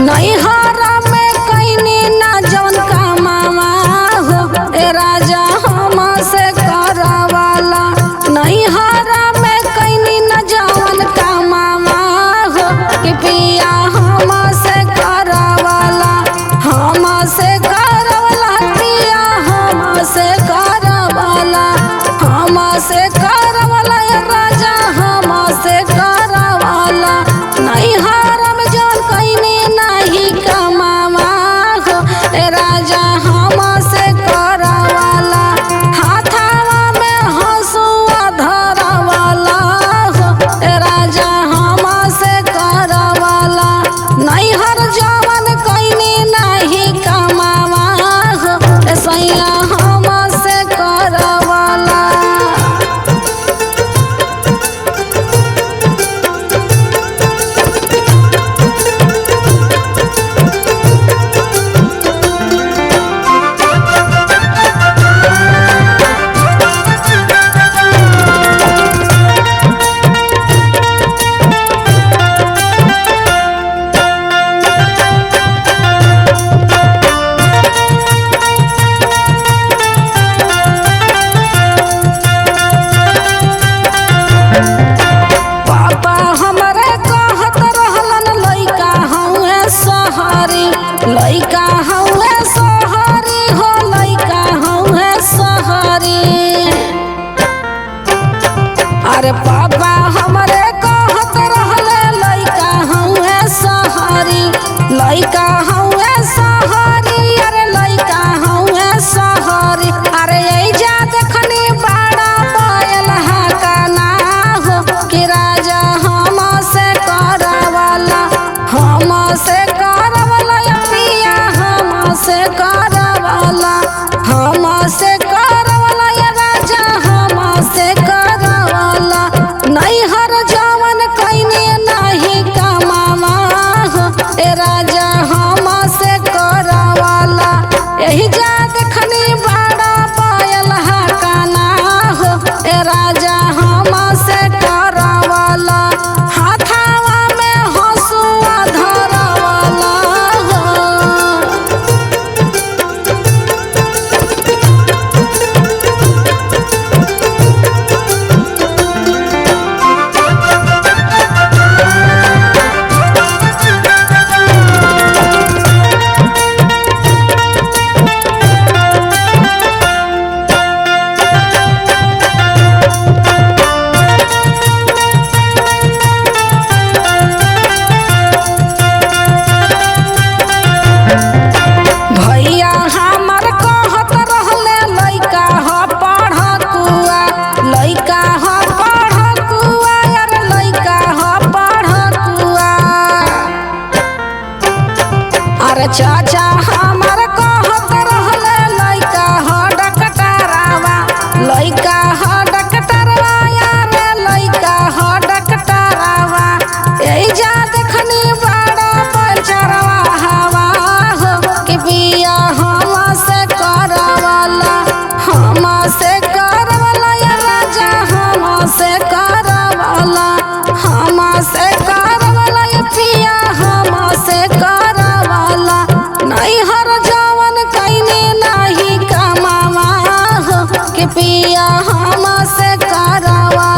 नैहरा में कैनी ना जौन कमावा हो ए राजा हमसे करवाला। नैहरा में कैनी ना जौन कमावा हो कि पिया हमसे करवाला। हमसे करवाला पिया हमसे करवाला। हमसे करवाला ए राजा हमसे करवाला। नैहरा में जौन कैनी नहीं कमावा हो ए राजा हमसे करवाला। हाथावा में हंसुआ धरवाला हो ए राजा हमसे करवाला। नैहर जवन कैनी नहीं कमावा हो ए सैया हमसे करवाला। पापा हमरे कहत रहलन लइका हउए सहरी। लइका हउए सहरी हो लइका हउए सहरी। अरे पापा हमरे कहत रहले लइका हउए सहरी। लइका हउए सहरी अरे लइका हउए सहरी। अरे एइजा देखनी बड़ा बैल हकाना हो कि राजा हमसे करवाला। हमसे करवाला या पिया हमसे करवाला। हमसे करवाला या राजा हमसे करवाला। नैहर जवन कैनी नहीं कमावा हो ए राजा हमसे करवाला। यही जा देखनी बड़ा बैल हकाना हो ए राजा हमसे करवाला। हाथावा में हंसुआ धरवाला हो। भैया हमर कहत रहले लइका ह पढ़कुआ। लइका ह पढ़कुआ अरे लइका ह पढ़कुआ। अरे चाचा हमर कहत रहले लइका ह डकटरावा। लइका ह डकटरवा अरे लइका ह डकटरावा। एइजा देखनी बड़ा बचरवा हवा हो कि पिया हमसे करवाला। हमसे करवाला या राजा हमसे करवाला। हमसे करवाला या पिया हमसे करवाला। नैहर जवन कैनी नहीं कमावा हो कि पिया हमसे करवाला।